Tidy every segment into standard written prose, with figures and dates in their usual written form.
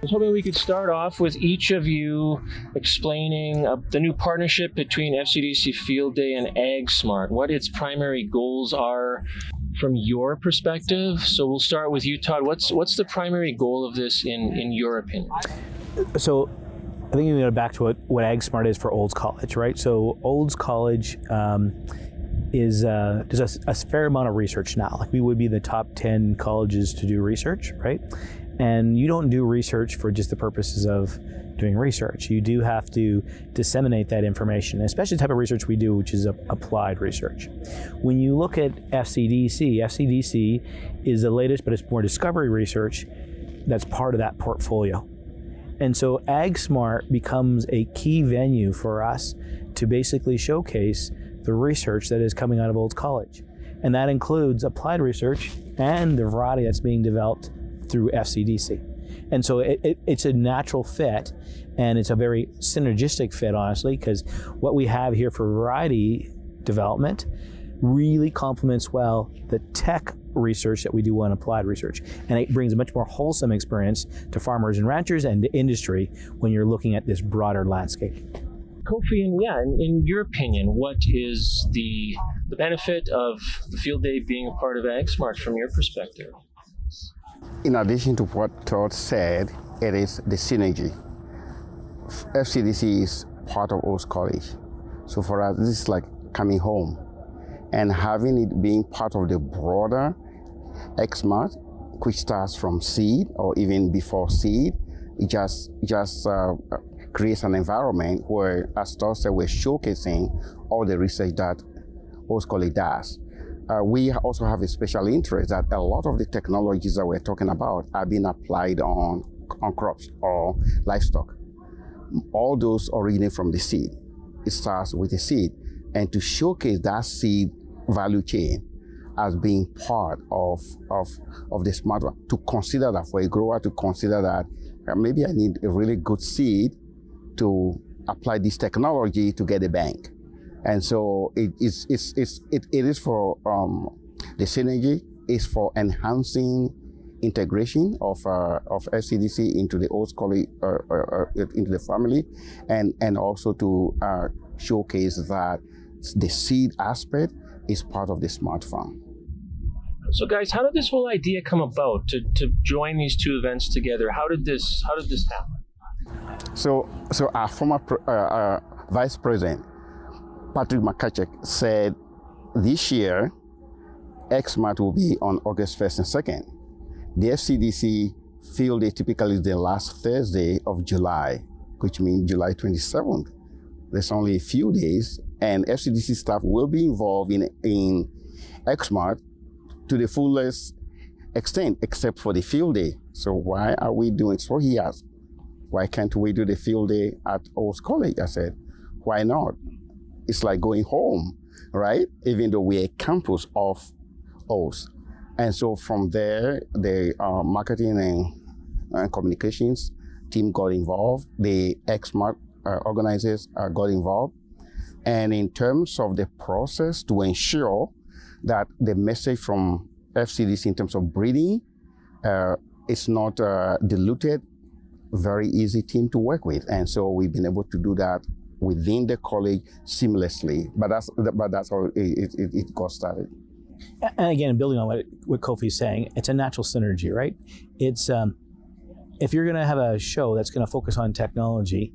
I was hoping we could start off with each of you explaining the new partnership between FCDC Field Day and AgSmart, what its primary goals are from your perspective. So we'll start with you, Todd. What's the primary goal of this in your opinion? So I think you go back to what AgSmart is for Olds College, right? So Olds College does a fair amount of research now. Like, we would be the top 10 colleges to do research, right? And you don't do research for just the purposes of doing research. You do have to disseminate that information, especially the type of research we do, which is applied research. When you look at FCDC is the latest, but it's more discovery research that's part of that portfolio. And so AgSmart becomes a key venue for us to basically showcase the research that is coming out of Olds College. And that includes applied research and the variety that's being developed through FCDC. And so it's a natural fit, and it's a very synergistic fit, honestly, because what we have here for variety development really complements well the tech research that we do on applied research. And it brings a much more wholesome experience to farmers and ranchers and to industry when you're looking at this broader landscape. Kofi, in your opinion, what is the benefit of the field day being a part of AgSmart from your perspective? In addition to what Todd said, it is the synergy. FCDC is part of Olds College. So for us, this is like coming home. And having it being part of the broader AgSmart, which starts from seed or even before seed, it just creates an environment where, as Todd said, we're showcasing all the research that Olds College does. We also have a special interest that a lot of the technologies that we're talking about are being applied on crops or livestock. All those originate from the seed. It starts with the seed. And to showcase that seed value chain as being part of the smart one, to consider that for a grower, to consider that maybe I need a really good seed to apply this technology to get a bank. And so it is for the synergy is for enhancing integration of FCDC into the Olds College, into the family, and also to showcase that the seed aspect is part of the smart farm. So guys, how did this whole idea come about to join these two events together? How did this happen? So our former vice president, Patrick McCutcheck, said this year, AgSmart will be on August 1st and 2nd. The FCDC Field Day typically is the last Thursday of July, which means July 27th. There's only a few days, and FCDC staff will be involved in AgSmart to the fullest extent, except for the field day. So why are we doing it? So he asked, why can't we do the field day at Olds College? I said, why not? It's like going home, right? Even though we're a campus of Olds. And so from there, the marketing and communications team got involved. The AgSmart organizers got involved. And in terms of the process to ensure that the message from FCDC in terms of breeding is not diluted, very easy team to work with. And so we've been able to do that within the college seamlessly. But that's how it got started. And again, building on what Kofi's saying, it's a natural synergy, right? It's if you're going to have a show that's going to focus on technology,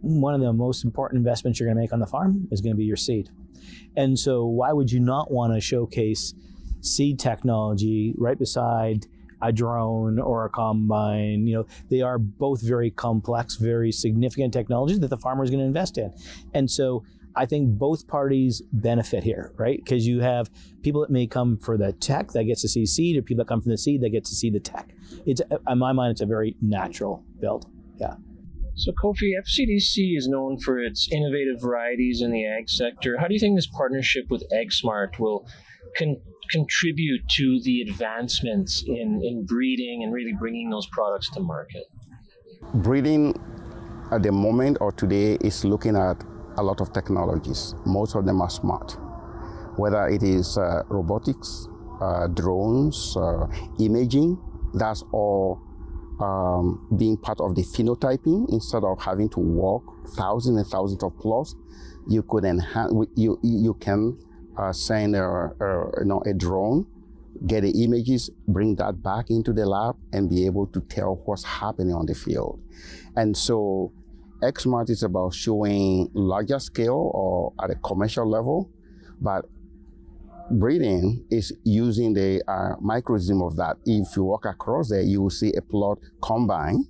one of the most important investments you're going to make on the farm is going to be your seed. And so why would you not want to showcase seed technology right beside a drone or a combine? You know, they are both very complex, very significant technologies that the farmer is going to invest in. And so I think both parties benefit here, right? Because you have people that may come for the tech that gets to see seed, or people that come from the seed that get to see the tech. It's, in my mind, it's a very natural build. Yeah. So Kofi, FCDC is known for its innovative varieties in the ag sector. How do you think this partnership with AgSmart will contribute to the advancements in breeding and really bringing those products to market? Breeding at the moment or today is looking at a lot of technologies. Most of them are smart, whether it is robotics, drones, imaging. That's all being part of the phenotyping. Instead of having to walk thousands and thousands of plots, you could enhance. You can send a drone, get the images, bring that back into the lab, and be able to tell what's happening on the field. And so AgSmart is about showing larger scale or at a commercial level, but breeding is using the microism of that. If you walk across there, you will see a plot combine,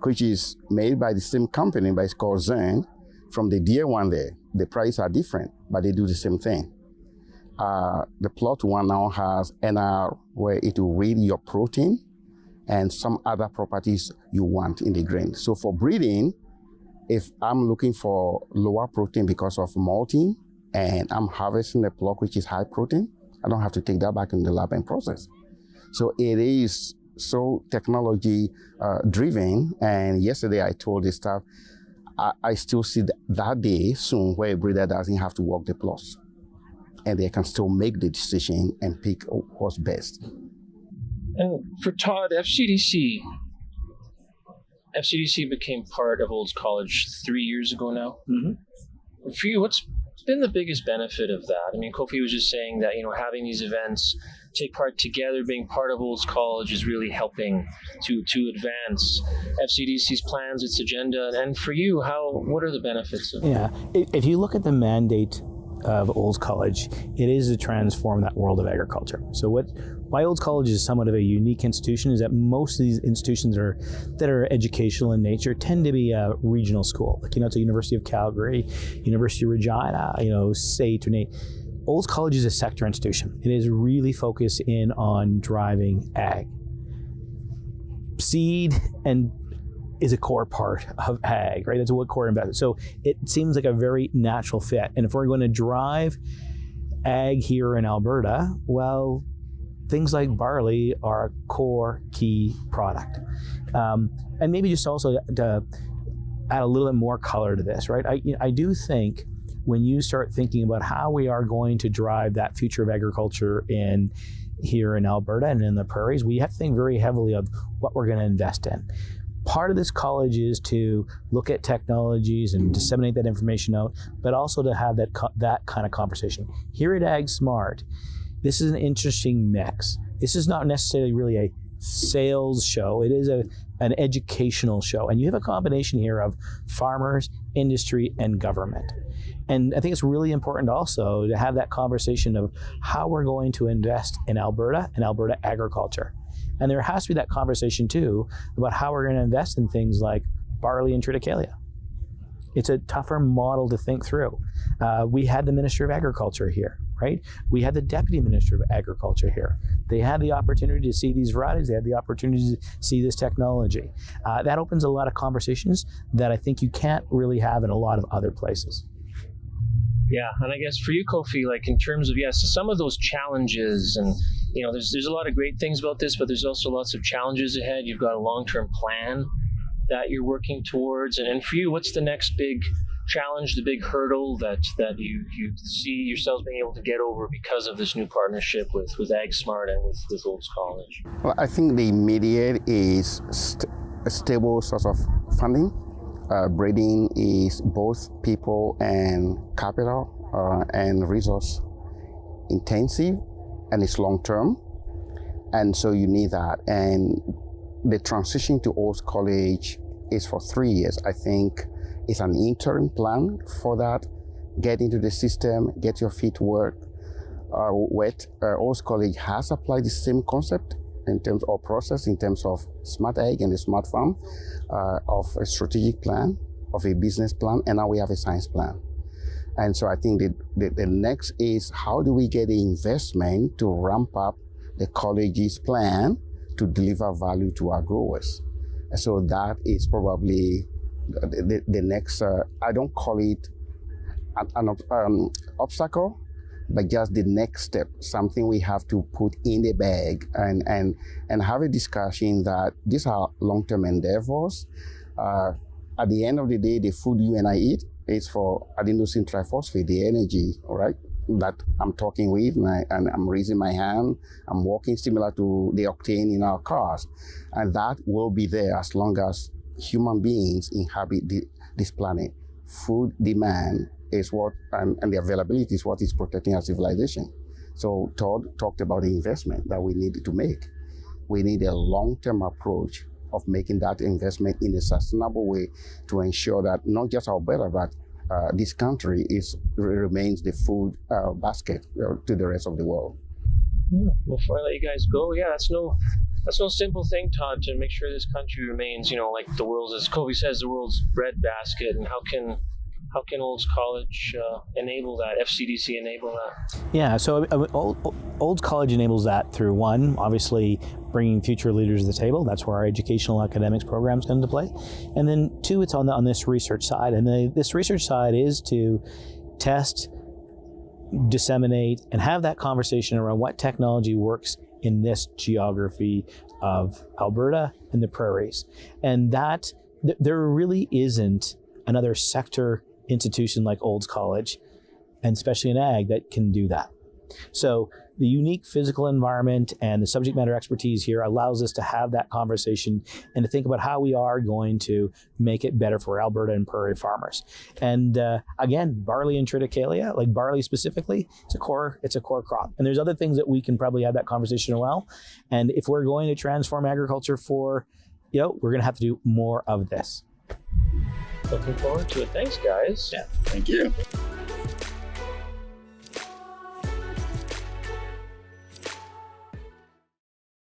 which is made by the same company, but it's called Zen, from the deer one there. The prices are different, but they do the same thing. The plot one now has NR, where it will read your protein and some other properties you want in the grain. So for breeding, if I'm looking for lower protein because of molting, and I'm harvesting a plot which is high protein, I don't have to take that back in the lab and process. So it is so technology driven. And yesterday I told the staff, I still see that day soon where a breeder doesn't have to walk the plots, and they can still make the decision and pick what's best. And for Todd, FCDC became part of Olds College 3 years ago now. Mm-hmm. For you, what's been the biggest benefit of that? I mean, Kofi was just saying that, having these events, take part together, being part of Olds College is really helping to advance FCDC's plans, its agenda. And for you, what are the benefits of it? Yeah, if you look at the mandate of Olds College, it is to transform that world of agriculture. So why Olds College is somewhat of a unique institution is that most of these institutions that are educational in nature tend to be a regional school. Like, it's a University of Calgary, University of Regina, SAIT or NAIT. Olds College is a sector institution. It is really focused in on driving ag. Seed and is a core part of ag, right? That's what core investment. So it seems like a very natural fit. And if we're going to drive ag here in Alberta, well, things like barley are a core key product. And maybe just also to add a little bit more color to this, right? I do think when you start thinking about how we are going to drive that future of agriculture here in Alberta and in the prairies, we have to think very heavily of what we're going to invest in. Part of this college is to look at technologies and disseminate that information out, but also to have that kind of conversation. Here at AgSmart, this is an interesting mix. This is not necessarily really a sales show. It is an educational show. And you have a combination here of farmers, industry, and government. And I think it's really important also to have that conversation of how we're going to invest in Alberta and Alberta agriculture. And there has to be that conversation too about how we're going to invest in things like barley and triticale. It's a tougher model to think through. We had the Minister of Agriculture here, right? We had the Deputy Minister of Agriculture here. They had the opportunity to see these varieties. They had the opportunity to see this technology. That opens a lot of conversations that I think you can't really have in a lot of other places. Yeah, and I guess for you, Kofi, like in terms of, so some of those challenges and, there's a lot of great things about this, but there's also lots of challenges ahead. You've got a long-term plan that you're working towards. And for you, what's the next big challenge, the big hurdle that you see yourselves being able to get over because of this new partnership with AgSmart and with Olds College? Well, I think the immediate is a stable source of funding. Breeding is both people and capital and resource intensive, and it's long term, and so you need that. And the transition to Olds College is for 3 years. I think it's an interim plan for that. Get into the system, get your feet wet. Olds College has applied the same concept in terms of process, in terms of smart ag and the smart farm, of a strategic plan, of a business plan, and now we have a science plan. And so I think the next is how do we get the investment to ramp up the college's plan to deliver value to our growers. And so that is probably the next, I don't call it an obstacle, but just the next step, something we have to put in the bag and have a discussion that these are long-term endeavors. At the end of the day, the food you and I eat is for adenosine triphosphate, the energy, all right? that I'm talking with, and I'm raising my hand. I'm walking similar to the octane in our cars. And that will be there as long as human beings inhabit this planet. Food demand is what, and the availability is what is protecting our civilization. So Todd talked about the investment that we need to make. We need a long-term approach of making that investment in a sustainable way to ensure that not just Alberta, but this country remains the food basket to the rest of the world. Yeah. Before I let you guys go, that's no simple thing, Todd, to make sure this country remains, like the world's, as Kofi says, the world's breadbasket. And how can Olds College enable that? FCDC enable that? Yeah, so Olds College enables that through, one, obviously bringing future leaders to the table. That's where our educational academics programs come into play. And then two, it's on this research side. And this research side is to test, disseminate, and have that conversation around what technology works in this geography of Alberta and the prairies. And that there really isn't another sector institution like Olds College, and especially in ag, that can do that. So the unique physical environment and the subject matter expertise here allows us to have that conversation and to think about how we are going to make it better for Alberta and prairie farmers. And again, barley and triticale, like barley specifically, it's a core crop. And there's other things that we can probably have that conversation as well. And if we're going to transform agriculture we're going to have to do more of this. Looking forward to it. Thanks, guys. Yeah, thank you.